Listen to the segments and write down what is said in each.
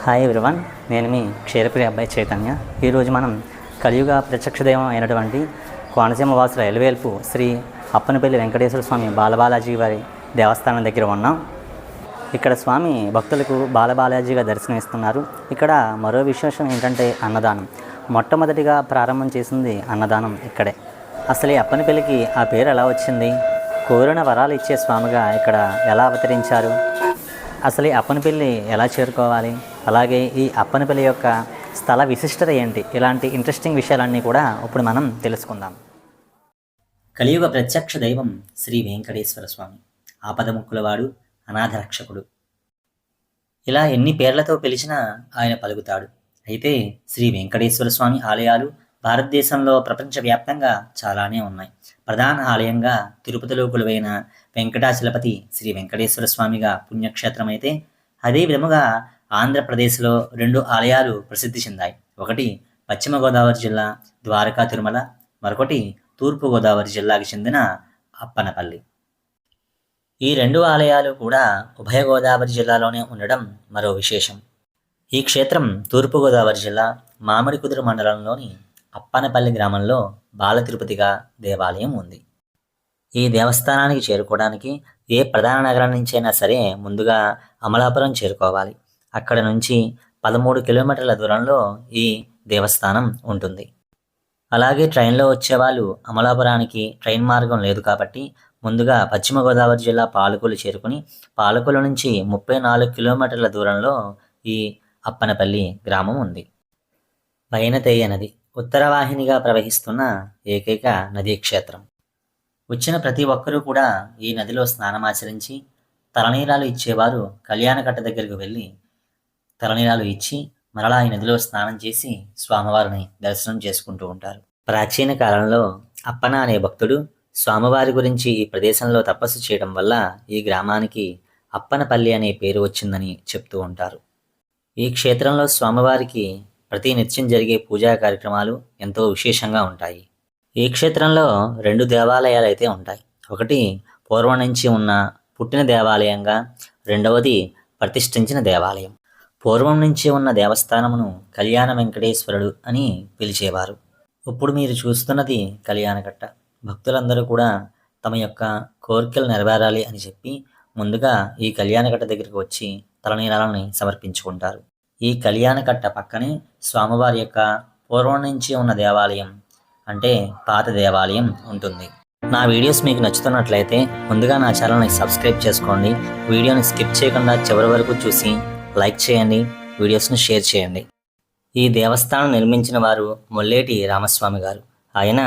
Hi everyone, నేను మీ క్షీరప్రియ అబ్బాయి చైతన్య. ఈరోజు మనం కలియుగ ప్రత్యక్ష దైవం అయినటువంటి కోనసీమ వాసుల ఎలువేల్పు శ్రీ అప్పనపల్లి వెంకటేశ్వర స్వామి బాలబాలాజీ వారి దేవస్థానం దగ్గర ఉన్నాం. ఇక్కడ స్వామి భక్తులకు బాలబాలాజీగా దర్శనమిస్తున్నారు. ఇక్కడ మరో విశేషం ఏంటంటే అన్నదానం. మొట్టమొదటిగా ప్రారంభం చేసింది అన్నదానం ఇక్కడే. అసలు ఈ అప్పనపల్లికి ఆ పేరు ఎలా వచ్చింది? కోరిన వరాలు ఇచ్చే స్వామిగా ఇక్కడ ఎలా అవతరించారు? అసలు ఈ అప్పనపల్లి ఎలా చేరుకోవాలి? అలాగే ఈ అప్పనపల్లి యొక్క స్థల విశిష్టత ఏంటి? ఇలాంటి ఇంట్రెస్టింగ్ విషయాలన్నీ కూడా ఇప్పుడు మనం తెలుసుకుందాం. కలియుగ ప్రత్యక్ష దైవం శ్రీ వెంకటేశ్వర స్వామి, ఆపదముక్కులవాడు, అనాథరక్షకుడు. ఇలా ఎన్ని పేర్లతో పిలిచినా ఆయన పలుకుతాడు. అయితే శ్రీ వెంకటేశ్వర స్వామి ఆలయాలు భారతదేశంలో ప్రపంచవ్యాప్తంగా చాలానే ఉన్నాయి. ప్రధాన ఆలయంగా తిరుపతిలో కొలువైన వెంకటాచలపతి శ్రీ వెంకటేశ్వర స్వామిగా పుణ్యక్షేత్రం అయితే, అదే విధముగా ఆంధ్రప్రదేశ్లో 2 ఆలయాలు ప్రసిద్ధి చెందాయి. ఒకటి పశ్చిమ గోదావరి జిల్లా ద్వారకా తిరుమల, మరొకటి తూర్పు గోదావరి జిల్లాకి చెందిన అప్పనపల్లి. ఈ 2 ఆలయాలు కూడా ఉభయ గోదావరి జిల్లాలోనే ఉండడం మరో విశేషం. ఈ క్షేత్రం తూర్పుగోదావరి జిల్లా మామిడికుదురు మండలంలోని అప్పనపల్లి గ్రామంలో బాల తిరుపతిగా దేవాలయం ఉంది. ఈ దేవస్థానానికి చేరుకోవడానికి ఏ ప్రధాన నగరం నుంచైనా సరే ముందుగా అమలాపురం చేరుకోవాలి. అక్కడ నుంచి 13 కిలోమీటర్ల దూరంలో ఈ దేవస్థానం ఉంటుంది. అలాగే ట్రైన్లో వచ్చేవాళ్ళు అమలాపురానికి ట్రైన్ మార్గం లేదు కాబట్టి ముందుగా పశ్చిమ గోదావరి జిల్లా పాలకొల్లు చేరుకుని పాలకొల్లు నుంచి 34 కిలోమీటర్ల దూరంలో ఈ అప్పనపల్లి గ్రామం ఉంది. వైనతేయ నది ఉత్తరవాహినిగా ప్రవహిస్తున్న ఏకైక నదీ క్షేత్రం. వచ్చిన ప్రతి ఒక్కరూ కూడా ఈ నదిలో స్నానమాచరించి తలనీలాలు ఇచ్చేవారు కళ్యాణకట్ట దగ్గరకు వెళ్ళి తలనీలాలు ఇచ్చి మరలా ఈ నదిలో స్నానం చేసి స్వామివారిని దర్శనం చేసుకుంటూ ఉంటారు. ప్రాచీన కాలంలో అప్పన అనే భక్తుడు స్వామివారి గురించి ఈ ప్రదేశంలో తపస్సు చేయడం వల్ల ఈ గ్రామానికి అప్పనపల్లి అనే పేరు వచ్చిందని చెప్తూ ఉంటారు. ఈ క్షేత్రంలో స్వామివారికి ప్రతి నిత్యం జరిగే పూజా కార్యక్రమాలు ఎంతో విశేషంగా ఉంటాయి. ఈ క్షేత్రంలో 2 దేవాలయాలు అయితే ఉంటాయి. ఒకటి పూర్వం నుంచి ఉన్న పుట్టిన దేవాలయంగా, రెండవది ప్రతిష్ఠించిన దేవాలయం. పూర్వం నుంచి ఉన్న దేవస్థానమును కళ్యాణ వెంకటేశ్వరుడు అని పిలిచేవారు. ఇప్పుడు మీరు చూస్తున్నది కళ్యాణకట్ట. భక్తులందరూ కూడా తమ యొక్క కోరికలు నెరవేరాలి అని చెప్పి ముందుగా ఈ కళ్యాణకట్ట దగ్గరికి వచ్చి తలనీలాలని సమర్పించుకుంటారు. ఈ కళ్యాణకట్ట పక్కనే స్వామివారి యొక్క పూర్వం నుంచి ఉన్న దేవాలయం అంటే పాత దేవాలయం ఉంటుంది. నా వీడియోస్ మీకు నచ్చుతున్నట్లయితే ముందుగా నా ఛానల్ని సబ్స్క్రైబ్ చేసుకోండి. వీడియోని స్కిప్ చేయకుండా చివరి వరకు చూసి లైక్ చేయండి, వీడియోస్ని షేర్ చేయండి. ఈ దేవస్థానం నిర్మించిన వారు మొల్లేటి రామస్వామి గారు. ఆయన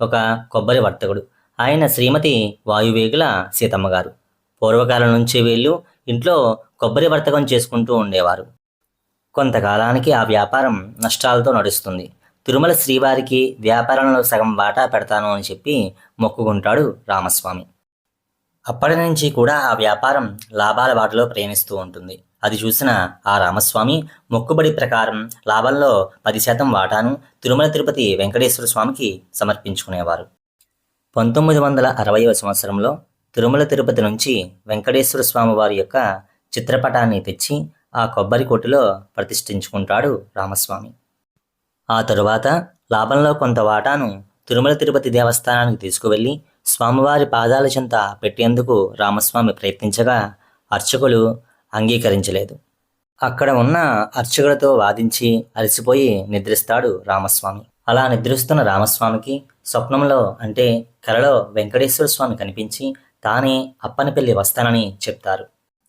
ఒక కొబ్బరి వర్తకుడు. ఆయన శ్రీమతి వాయువేగుల సీతమ్మ గారు. పూర్వకాలం నుంచి వీళ్ళు ఇంట్లో కొబ్బరి వర్తకం చేసుకుంటూ ఉండేవారు. కొంతకాలానికి ఆ వ్యాపారం నష్టాలతో నడుస్తుంది. తిరుమల శ్రీవారికి వ్యాపారంలో సగం వాటా పెడతాను అని చెప్పి మొక్కుకుంటాడు రామస్వామి. అప్పటి నుంచి కూడా ఆ వ్యాపారం లాభాల బాటలో ప్రయాణిస్తూ ఉంటుంది. అది చూసిన ఆ రామస్వామి మొక్కుబడి ప్రకారం లాభంలో 10% వాటాను తిరుమల తిరుపతి వెంకటేశ్వర స్వామికి సమర్పించుకునేవారు. 1960వ సంవత్సరంలో తిరుమల తిరుపతి నుంచి వెంకటేశ్వర స్వామి వారి యొక్క చిత్రపటాన్ని తెచ్చి ఆ కొబ్బరి కొట్టులో ప్రతిష్ఠించుకుంటాడు రామస్వామి. ఆ తరువాత లాభంలో కొంత వాటాను తిరుమల తిరుపతి దేవస్థానానికి తీసుకువెళ్ళి స్వామివారి పాదాల చెంత పెట్టేందుకు రామస్వామి ప్రయత్నించగా అర్చకులు అంగీకరించలేదు. అక్కడ ఉన్న అర్చకులతో వాదించి అలసిపోయి నిద్రిస్తాడు రామస్వామి. అలా నిద్రిస్తున్న రామస్వామికి స్వప్నంలో అంటే కలలో వెంకటేశ్వర స్వామి కనిపించి తానే అప్పనపల్లి వస్తానని చెప్తారు.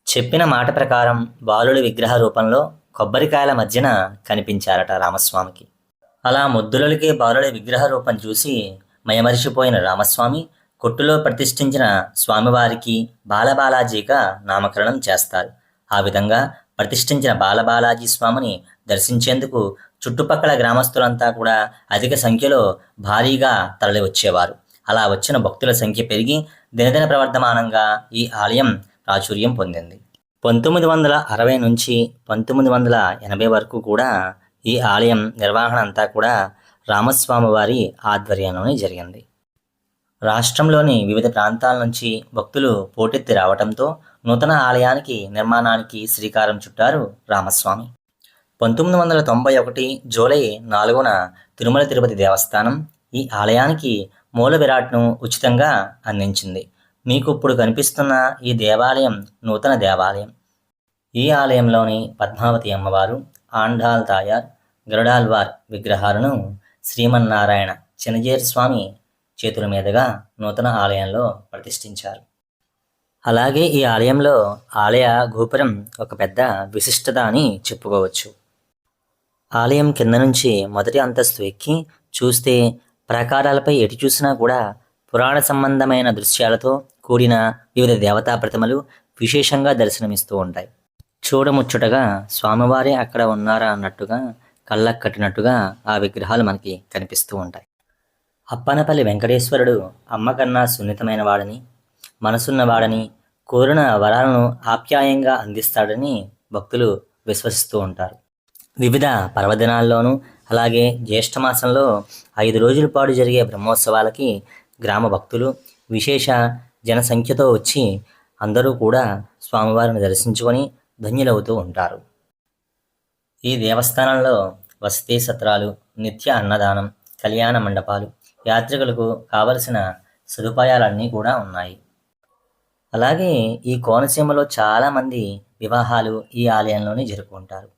చెప్పిన మాట ప్రకారం బాలుడి విగ్రహ రూపంలో కొబ్బరికాయల మధ్యన కనిపించారట రామస్వామికి. అలా ముద్దులకే బాలుడి విగ్రహ రూపం చూసి మయమరిచిపోయిన రామస్వామి కొట్టులో ప్రతిష్ఠించిన స్వామివారికి బాలబాలాజీగా నామకరణం చేస్తారు. ఆ విధంగా ప్రతిష్ఠించిన బాలబాలాజీ స్వామిని దర్శించేందుకు చుట్టుపక్కల గ్రామస్తులంతా కూడా అధిక సంఖ్యలో భారీగా తరలి వచ్చేవారు. అలా వచ్చిన భక్తుల సంఖ్య పెరిగి దినదిన ప్రవర్ధమానంగా ఈ ఆలయం ప్రాచుర్యం పొందింది. 1960 నుంచి 1980 వరకు కూడా ఈ ఆలయం నిర్వహణ అంతా కూడా రామస్వామి వారి ఆధ్వర్యంలోనే జరిగింది. రాష్ట్రంలోని వివిధ ప్రాంతాల నుంచి భక్తులు పోటెత్తి రావడంతో నూతన ఆలయానికి నిర్మాణానికి శ్రీకారం చుట్టారు రామస్వామి. 1991 జూలై 4న తిరుమల తిరుపతి దేవస్థానం ఈ ఆలయానికి మూల విరాట్ను ఉచితంగా అందించింది. మీకు ఇప్పుడు కనిపిస్తున్న ఈ దేవాలయం నూతన దేవాలయం. ఈ ఆలయంలోని పద్మావతి అమ్మవారు, ఆండాళ్ తాయార్, గరుడాళ్వార్ విగ్రహాలను శ్రీమన్నారాయణ చినజీయర్ స్వామి చేతుల మీదుగా నూతన ఆలయంలో ప్రతిష్ఠించారు. అలాగే ఈ ఆలయంలో ఆలయ గోపురం ఒక పెద్ద విశిష్టత అని చెప్పుకోవచ్చు. ఆలయం కింద నుంచి మొదటి అంతస్తు ఎక్కి చూస్తే ప్రాకారాలపై ఎటు చూసినా కూడా పురాణ సంబంధమైన దృశ్యాలతో కూడిన వివిధ దేవతా ప్రతిమలు విశేషంగా దర్శనమిస్తూ ఉంటాయి. చూడముచ్చటగా స్వామివారే అక్కడ ఉన్నారా అన్నట్టుగా కళ్ళకు కట్టినట్టుగా ఆ విగ్రహాలు మనకి కనిపిస్తూ ఉంటాయి. అప్పనపల్లి వెంకటేశ్వరుడు అమ్మ కన్నా సున్నితమైన వాడని, మనసున్నవాడని, కోరిన వరాలను ఆప్యాయంగా అందిస్తాడని భక్తులు విశ్వసిస్తూ ఉంటారు. వివిధ పర్వదినాల్లోనూ అలాగే జ్యేష్ఠమాసంలో 5 రోజుల పాటు జరిగే బ్రహ్మోత్సవాలకి గ్రామ భక్తులు విశేష జనసంఖ్యతో వచ్చి అందరూ కూడా స్వామివారిని దర్శించుకొని ధన్యులవుతూ ఉంటారు. ఈ దేవస్థానంలో వసతి సత్రాలు, నిత్య అన్నదానం, కళ్యాణ మండపాలు, యాత్రికులకు కావలసిన సదుపాయాలన్నీ కూడా ఉన్నాయి. అలాగే ఈ కోనసీమలో చాలామంది వివాహాలు ఈ ఆలయంలోనే జరుపుకుంటారు.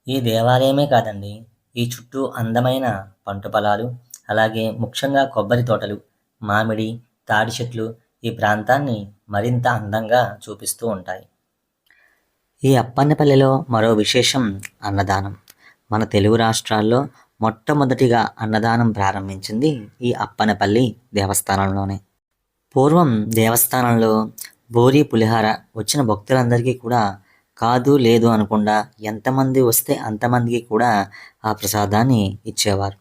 ఈ దేవాలయమే కాదండి, ఈ చుట్టూ అందమైన పంట పొలాలు, అలాగే ముఖ్యంగా కొబ్బరి తోటలు, మామిడి, తాడి చెట్లు ఈ ప్రాంతాన్ని మరింత అందంగా చూపిస్తూ ఉంటాయి. ఈ అప్పన్నపల్లిలో మరో విశేషం అన్నదానం. మన తెలుగు రాష్ట్రాల్లో మొట్టమొదటిగా అన్నదానం ప్రారంభించింది ఈ అప్పన్నపల్లి దేవస్థానంలోనే. పూర్వం దేవస్థానంలో బోరి పులిహార వచ్చిన భక్తులందరికీ కూడా కాదు లేదు అనకుండా ఎంతమంది వస్తే అంతమందికి కూడా ఆ ప్రసాదాన్ని ఇచ్చేవారు.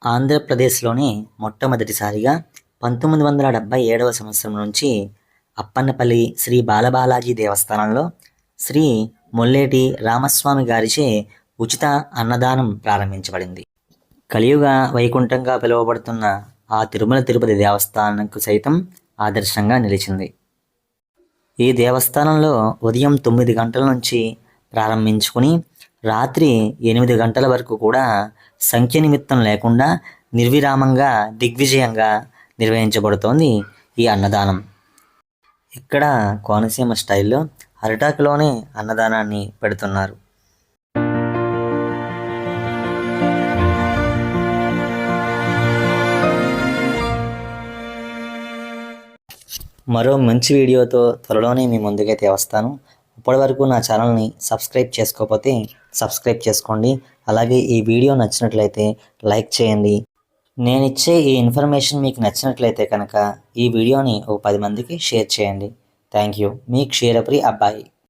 ఆంధ్రప్రదేశ్లోనే మొట్టమొదటిసారిగా 1977వ సంవత్సరం నుంచి అప్పన్నపల్లి శ్రీ బాలబాలాజీ దేవస్థానంలో శ్రీ మొల్లేటి రామస్వామి గారిచే ఉచిత అన్నదానం ప్రారంభించబడింది. కలియుగ వైకుంఠంగా పిలువబడుతున్న ఆ తిరుమల తిరుపతి దేవస్థానంకు సైతం ఆదర్శంగా నిలిచింది. ఈ దేవస్థానంలో ఉదయం 9 గంటల నుంచి ప్రారంభించుకుని రాత్రి 8 గంటల వరకు కూడా సంఖ్య నిమిత్తం లేకుండా నిర్విరామంగా దిగ్విజయంగా నిర్వహించబడుతోంది ఈ అన్నదానం. ఇక్కడ కోనసీమ స్టైల్లో అరిటాకులోనే అన్నదానాన్ని పెడుతున్నారు. మరో మంచి వీడియోతో త్వరలోనే మీ ముందుకైతే వస్తాను. ఇప్పటి వరకు నా ఛానల్ని సబ్స్క్రైబ్ చేసుకోకపోతే సబ్స్క్రైబ్ చేసుకోండి. అలాగే ఈ వీడియో నచ్చినట్లయితే లైక్ చేయండి. నేను ఇచ్చే ఈ ఇన్ఫర్మేషన్ మీకు నచ్చినట్లయితే కనుక ఈ వీడియోని ఒక 10 మందికి షేర్ చేయండి. Thank you. మీ క్షీరప్రి అబ్బాయి.